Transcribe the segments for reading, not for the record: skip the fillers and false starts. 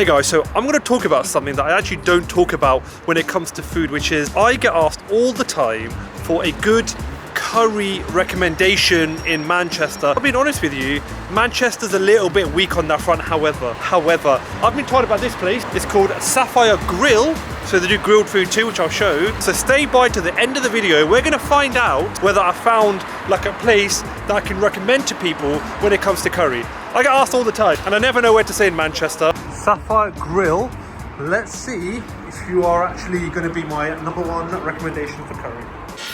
Hey guys, so I'm going to talk about something that I actually don't talk about when it comes to food, which is I get asked all the time for a good curry recommendation in Manchester. I've been honest with you, Manchester's a little bit weak on that front, however, I've been told about this place. It's called Sapphire Grill, so they do grilled food too, which I'll show. So stay by to the end of the video. We're gonna find out whether I found like a place that I can recommend to people when it comes to curry. I get asked all the time, and I never know where to say in Manchester. Sapphire Grill. Let's see if you are actually gonna be my #1 recommendation for curry.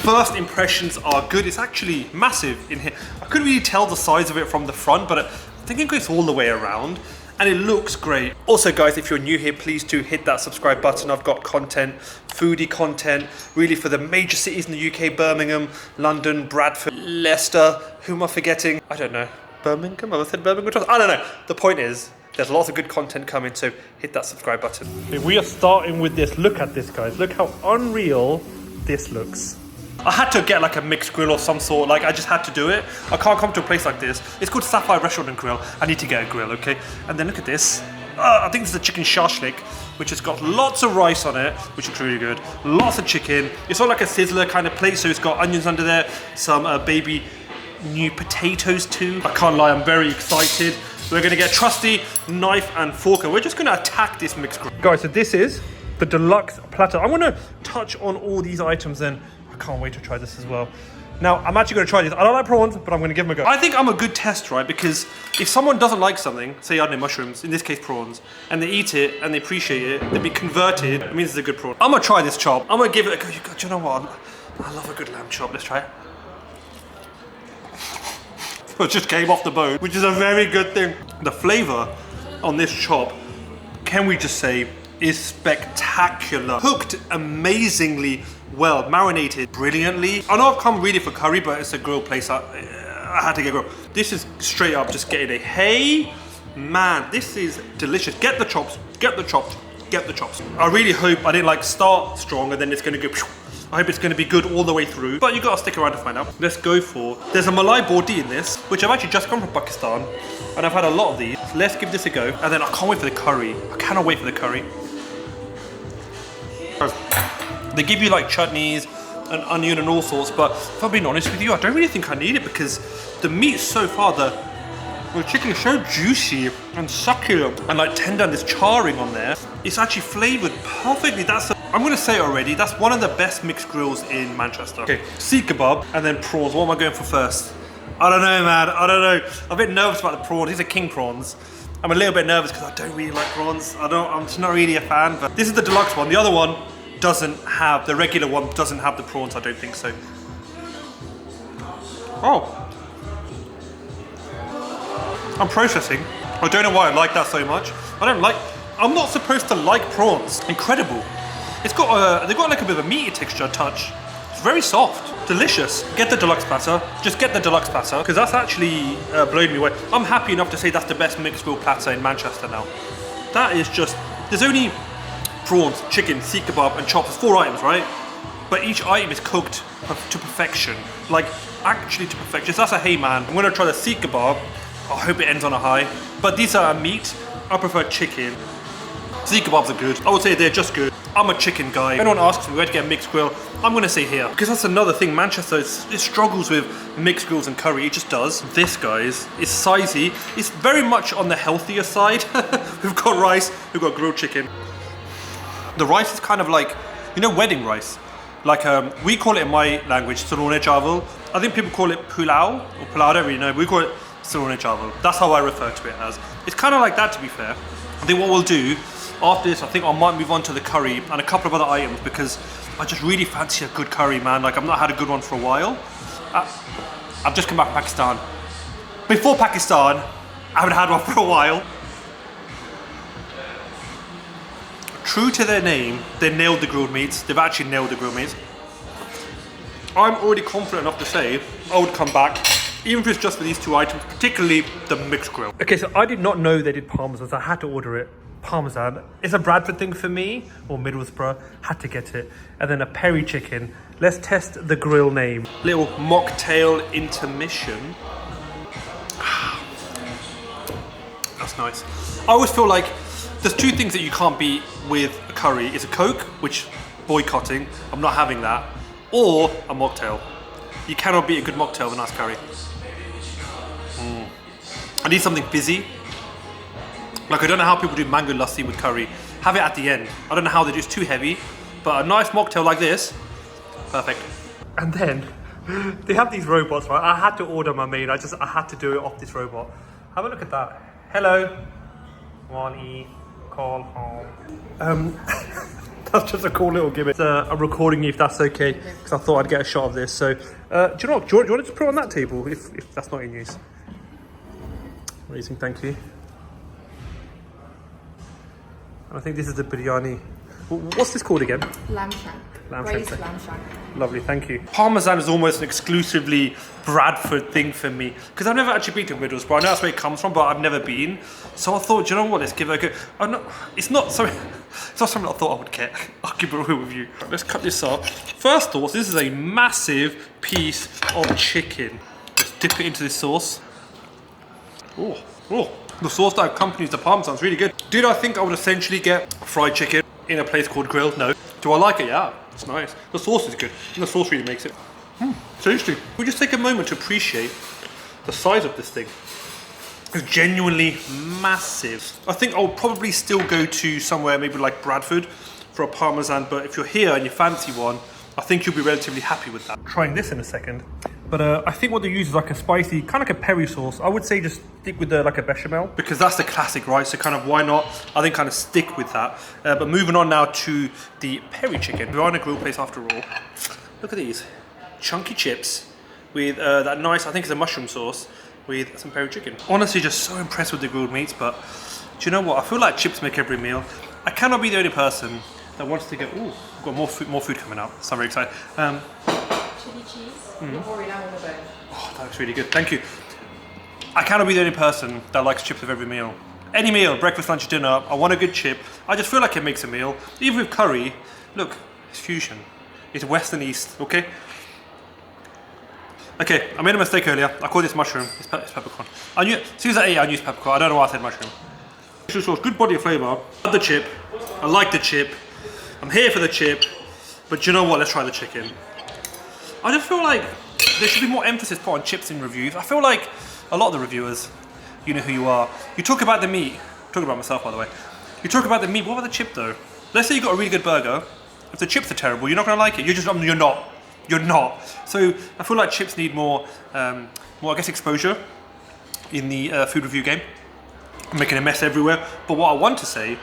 First impressions are good. It's actually massive in here. I couldn't really tell the size of it from the front, but I think it goes all the way around and it looks great. Also guys, if you're new here, please do hit that subscribe button. I've got content, foodie content, really for the major cities in the UK, Birmingham, London, Bradford, Leicester. Who am I forgetting? I don't know. Birmingham? Have I said Birmingham? I don't know. The point is, there's lots of good content coming, so hit that subscribe button. We are starting with this. Look at this, guys. Look how unreal this looks. I had to get like a mixed grill or some sort, like I just had to do it. I can't come to a place like this. It's called Sapphire Restaurant and Grill. I need to get a grill, okay? And then look at this. I think this is a chicken shashlik, which has got lots of rice on it, which looks really good. Lots of chicken. It's not like a sizzler kind of plate, so it's got onions under there, some baby new potatoes too. I can't lie, I'm very excited. We're gonna get trusty knife and fork, and we're just gonna attack this mixed grill. Guys, so this is the deluxe platter. I wanna touch on all these items, and I can't wait to try this as well. Now, I'm actually gonna try this. I don't like prawns, but I'm gonna give them a go. I think I'm a good test, right? Because if someone doesn't like something, say I don't know, mushrooms, in this case prawns, and they eat it and they appreciate it, they'll be converted, it means it's a good prawn. I'm gonna try this chop. I'm gonna give it a go. Do you know what? I love a good lamb chop. Let's try it. It just came off the bone, which is a very good thing. The flavor on this chop, can we just say, is spectacular. Cooked amazingly well, marinated brilliantly. I know I've come really for curry, but it's a grill place. I had to get grilled. This is straight up just getting a hey, man, this is delicious. Get the chops, get the chops, get the chops. I really hope I didn't like start strong and then it's gonna go. I hope it's going to be good all the way through, but you got to stick around to find out. Let's go for, there's a Malai Bordi in this, which I've actually just come from Pakistan, and I've had a lot of these. So let's give this a go, and then I can't wait for the curry. I cannot wait for the curry. They give you like chutneys and onion and all sorts, but if I'm being honest with you, I don't really think I need it because the meat so far, the chicken is so juicy and succulent and like tender, and there's charring on there. It's actually flavored perfectly. I'm gonna say already, that's one of the best mixed grills in Manchester. Okay, seed kebab and then prawns. What am I going for first? I don't know, man, I don't know. I'm a bit nervous about the prawns. These are king prawns. I'm a little bit nervous because I don't really like prawns. I'm just not really a fan, but this is the deluxe one. The other one doesn't have, the regular one doesn't have the prawns, I don't think so. Oh. I'm processing. I don't know why I like that so much. I'm not supposed to like prawns. Incredible. It's got they've got like a bit of a meaty texture touch. It's very soft, delicious. Get the deluxe platter. Just get the deluxe platter because that's actually blown me away. I'm happy enough to say that's the best mixed grill platter in Manchester now. That is just, there's only prawns, chicken, seed kebab and chops. 4 items, right? But each item is cooked to perfection. Like actually to perfection. So that's a HEYMAN. I'm gonna try the seed kebab. I hope it ends on a high. But these are meat. I prefer chicken. Seed kebabs are good. I would say they're just good. I'm a chicken guy. If anyone asks me where to get a mixed grill, I'm gonna say here. Because that's another thing, Manchester, it struggles with mixed grills and curry, it just does. This, guys, is sizey. It's very much on the healthier side. We've got rice, we've got grilled chicken. The rice is kind of like, you know, wedding rice. Like, we call it in my language, sarone chawal. I think people call it pulao, or pulao, I don't really know. We call it sarone chawal. That's how I refer to it as. It's kind of like that, to be fair. I think what we'll do, after this, I think I might move on to the curry and a couple of other items because I just really fancy a good curry, man. Like, I've not had a good one for a while. I've just come back from Pakistan. Before Pakistan, I haven't had one for a while. True to their name, they nailed the grilled meats. They've actually nailed the grilled meats. I'm already confident enough to say I would come back, even if it's just for these 2 items, particularly the mixed grill. Okay, so I did not know they did Parmesan, so I had to order it. Parmesan. It's a Bradford thing for me, or Middlesbrough, had to get it. And then a Peri chicken. Let's test the grill name. Little mocktail intermission. That's nice. I always feel like There's two things that you can't beat with a curry. It's a Coke, which boycotting, I'm not having that, or a mocktail. You cannot beat a good mocktail with a nice curry. I need something fizzy. Like, I don't know how people do mango lassi with curry. Have it at the end. I don't know how they do, it's too heavy, but a nice mocktail like this, perfect. And then, they have these robots, right? I had to order my main, I had to do it off this robot. Have a look at that. Hello. Wally, call home. That's just a cool little gimmick. I'm recording you if that's okay, because I thought I'd get a shot of this. So, do you know what? Do you want to just put it on that table if that's not in use? Amazing, thank you. I think this is the biryani. What's this called again? Lamb shank. Raised lamb shank. Lovely, thank you. Parmesan is almost an exclusively Bradford thing for me, because I've never actually been to Middlesbrough. I know that's where it comes from, but I've never been. So I thought, do you know what? Let's give it a go. It's not something I thought I would get. I'll give it away with you. Let's cut this up. First thoughts, this is a massive piece of chicken. Let's dip it into this sauce. Oh, the sauce that accompanies the Parmesan is really good. Did I think I would essentially get fried chicken in a place called Grilled? No. Do I like it? Yeah, it's nice. The sauce is good, and the sauce really makes it. Seriously, we just take a moment to appreciate the size of this thing. It's genuinely massive. I think I'll probably still go to somewhere maybe like Bradford for a Parmesan, but if you're here and you fancy one, I think you'll be relatively happy with that. Trying this in a second. But I think what they use is like a spicy, kind of like a Peri sauce. I would say just stick with like a bechamel, because that's the classic, right? So kind of why not? I think kind of stick with that. But moving on now to the Peri chicken. We're on a grill place after all. Look at these chunky chips with that nice, I think it's a mushroom sauce with some Peri chicken. Honestly, just so impressed with the grilled meats. But do you know what? I feel like chips make every meal. I cannot be the only person that wants to get. Ooh, we've got more food coming out. So I'm very excited. Chili cheese. Pouring out on the bone. Oh, that looks really good. Thank you. I cannot be the only person that likes chips with every meal. Any meal, breakfast, lunch, dinner, I want a good chip. I just feel like it makes a meal. Even with curry, look, it's fusion. It's west and east, okay? Okay, I made a mistake earlier. I called this mushroom. It's peppercorn. I knew, as soon as I ate, I knew it's peppercorn. I don't know why I said mushroom. Sauce, good body of flavour. I love the chip. I like the chip. I'm here for the chip. But you know what? Let's try the chicken. I just feel like there should be more emphasis put on chips in reviews. I feel like a lot of the reviewers, you know who you are. You talk about the meat. I'm talking about myself, by the way. You talk about the meat. What about the chip, though? Let's say you got a really good burger. If the chips are terrible, you're not going to like it. You're not. You're not. So I feel like chips need more, I guess, exposure in the food review game. I'm making a mess everywhere. But what I want to say,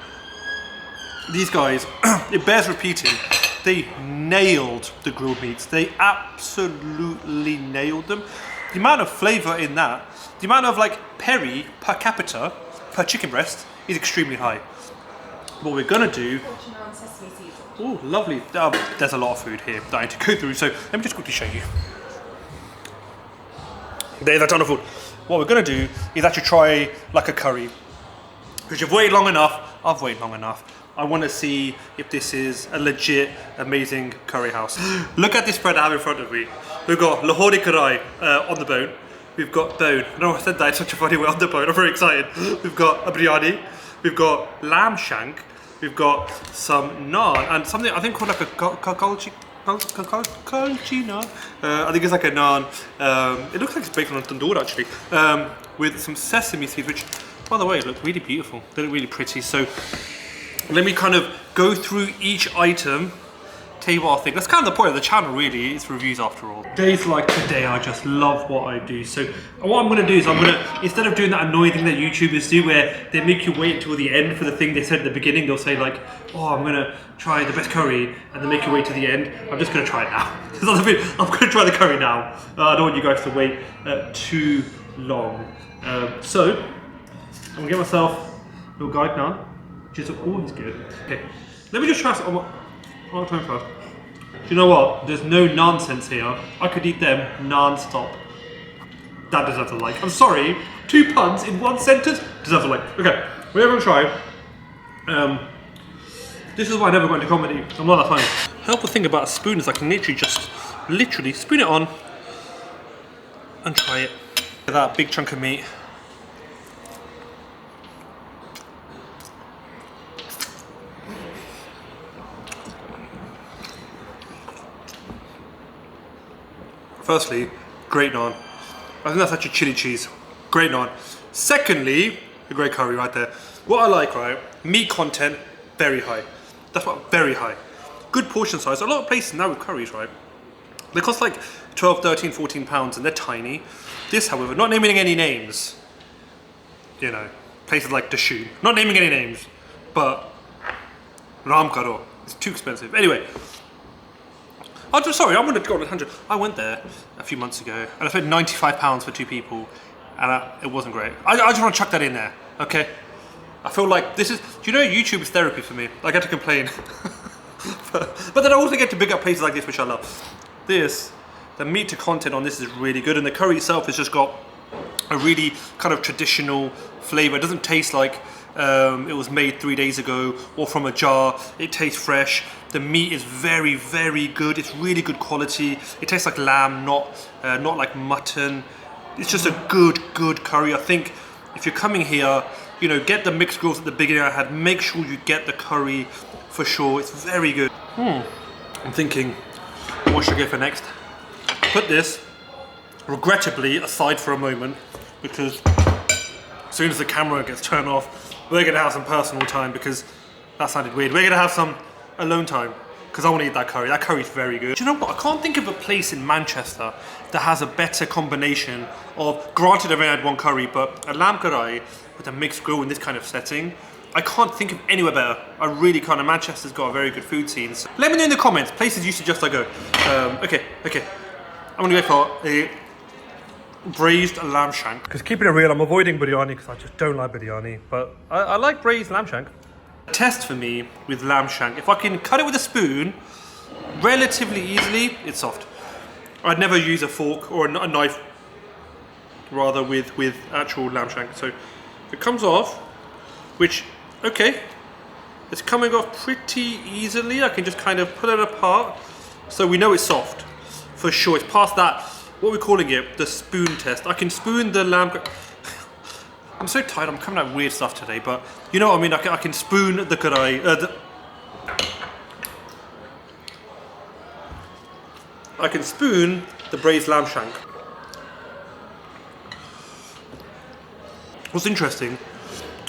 these guys, it bears repeating. They nailed the grilled meats. They absolutely nailed them. The amount of flavour in that, the amount of like Peri per capita, per chicken breast, is extremely high. What we're gonna do... Oh, lovely. There's a lot of food here that I need to go through, so let me just quickly show you. There's a ton of food. What we're gonna do is actually try like a curry. Because you've waited long enough, I've waited long enough. I want to see if this is a legit, amazing curry house. Look at this spread I have in front of me. We've got lahori karai on the bone. We've got bone. I know I said that in such a funny way, on the bone. I'm very excited. We've got a biryani. We've got lamb shank. We've got some naan and something I think called like a kalchi naan. I think it's like a naan. It looks like it's baked on a tandoor actually, with some sesame seeds, which, by the way, look really beautiful. They look really pretty. So let me kind of go through each item, tell you what I think. That's kind of the point of the channel, really. It's reviews after all. Days like today, I just love what I do. So what I'm going to do is instead of doing that annoying thing that YouTubers do where they make you wait until the end for the thing they said at the beginning, they'll say like, oh, I'm going to try the best curry, and they make you wait to the end. I'm just going to try it now. I'm going to try the curry now. I don't want you guys to wait too long. So I'm going to get myself a little guide naan, which is always good. Okay, let me just try some. I'll try first. Do you know what? There's no nonsense here. I could eat them non-stop. That deserves a like. I'm sorry. 2 puns in 1 sentence deserves a like. Okay, we're gonna try. This is why I never got into comedy. I'm not that funny. Helpful thing about a spoon is I can literally spoon it on and try it. Look at that big chunk of meat. Firstly, great naan. I think that's actually chili cheese. Great naan. Secondly, a great curry right there. What I like, right? Meat content, very high. That's what, very high. Good portion size. A lot of places now with curries, right? They cost like 12, 13, 14 pounds and they're tiny. This, however, not naming any names, you know, places like Dashu, not naming any names, but Ram Karo, it's too expensive. Anyway, I'm going to go on a tangent. I went there a few months ago and I spent £95 for 2 people and it wasn't great. I just want to chuck that in there, okay? I feel like this is, do you know, YouTube is therapy for me. I get to complain. but then I also get to big up places like this, which I love. The meat to content on this is really good, and the curry itself has just got a really kind of traditional flavor. It doesn't taste like it was made 3 days ago or from a jar. It tastes fresh. The meat is very, very good. It's really good quality. It tastes like lamb, not like mutton. It's just a good curry. I think if you're coming here, you know, get the mixed grills at the beginning I had. Make sure you get the curry for sure. It's very good. I'm thinking, what should I go for next? Put this, regrettably, aside for a moment, because as soon as the camera gets turned off, we're gonna have some personal time because that sounded weird. We're gonna have some alone time because I want to eat that curry. That curry's very good. Do you know what? I can't think of a place in Manchester that has a better combination of, granted I've only had one curry, but a lamb curry with a mixed grill in this kind of setting. I can't think of anywhere better. I really can't. And Manchester's got a very good food scene. So let me know in the comments, places you suggest I go. Okay. I'm gonna go for a braised lamb shank. Because keeping it real, I'm avoiding biryani because I just don't like biryani. But I like braised lamb shank. Test for me with lamb shank. If I can cut it with a spoon relatively easily, it's soft. I'd never use a fork or a knife, rather with actual lamb shank. So it comes off, which, okay, it's coming off pretty easily. I can just kind of pull it apart. So we know it's soft, for sure. It's past that, what we're calling it, the spoon test. I can spoon the lamb. I'm so tired, I'm coming out with weird stuff today, but you know what I mean? I can spoon the karai. I can spoon the braised lamb shank. What's interesting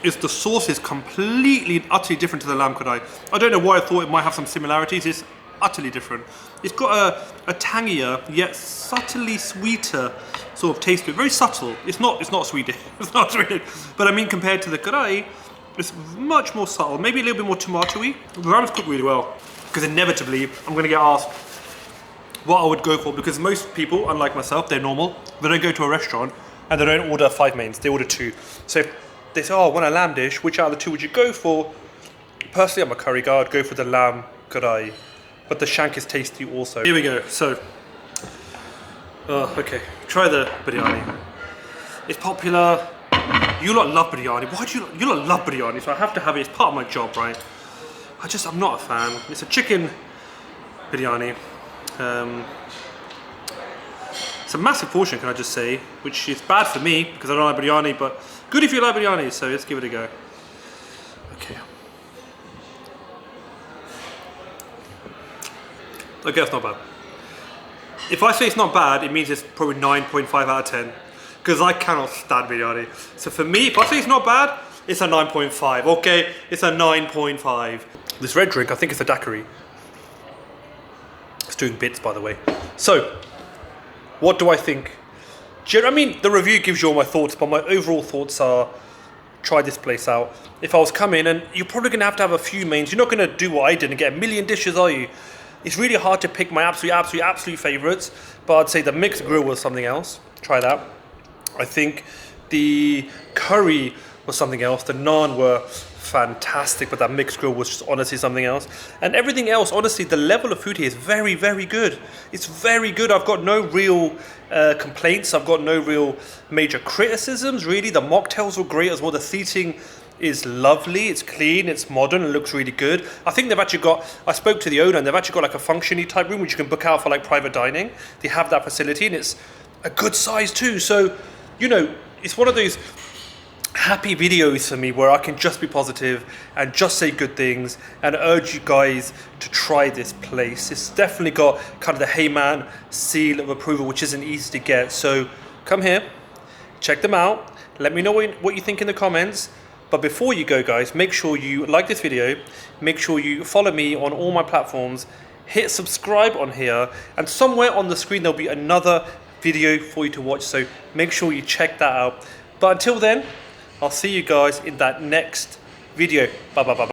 is the sauce is completely and utterly different to the lamb karai. I don't know why I thought it might have some similarities. It's utterly different. It's got a tangier yet subtly sweeter sort of taste to it. Very subtle. It's not sweet. It's not sweet. But I mean, compared to the karai, it's much more subtle. Maybe a little bit more tomatoey. The lamb's cooked really well. Because inevitably, I'm going to get asked what I would go for. Because most people, unlike myself, they're normal. They don't go to a restaurant and they don't order 5 mains. They order 2. So if they say, oh, I want a lamb dish, which out of the 2 would you go for? Personally, I'm a curry guy. I'd go for the lamb karai. But the shank is tasty also. Here we go. So, okay, try the biryani. It's popular. You lot love biryani. Why do you lot love biryani? So I have to have it. It's part of my job, right? I'm not a fan. It's a chicken biryani. It's a massive portion, can I just say, which is bad for me because I don't like biryani, but good if you like biryani. So let's give it a go. Okay. Okay, that's not bad. If I say it's not bad, it means it's probably 9.5 out of 10. Because I cannot stand biryani. So for me, if I say it's not bad, it's a 9.5. Okay, it's a 9.5. This red drink, I think it's a daiquiri. It's doing bits, by the way. So, what do I think? I mean, the review gives you all my thoughts, but my overall thoughts are, try this place out. If I was coming, and you're probably going to have a few mains. You're not going to do what I did and get a million dishes, are you? It's really hard to pick my absolute favourites, but I'd say the mixed grill was something else. Try that. I think the curry was something else. The naan were fantastic, but that mixed grill was just honestly something else. And everything else, honestly, the level of food here is very, very good. It's very good. I've got no real complaints. I've got no real major criticisms, really. The mocktails were great as well. The seating is lovely, it's clean, it's modern, it looks really good. I think they've actually got, I spoke to the owner and they've actually got like a function-y type room which you can book out for like private dining. They have that facility and it's a good size too. So, you know, it's one of those happy videos for me where I can just be positive and just say good things and urge you guys to try this place. It's definitely got kind of the HEYMAN seal of approval, which isn't easy to get. So come here, check them out. Let me know what you think in the comments. But before you go, guys, make sure you like this video. Make sure you follow me on all my platforms. Hit subscribe on here. And somewhere on the screen, there'll be another video for you to watch. So make sure you check that out. But until then, I'll see you guys in that next video. Bye, bye, bye, bye.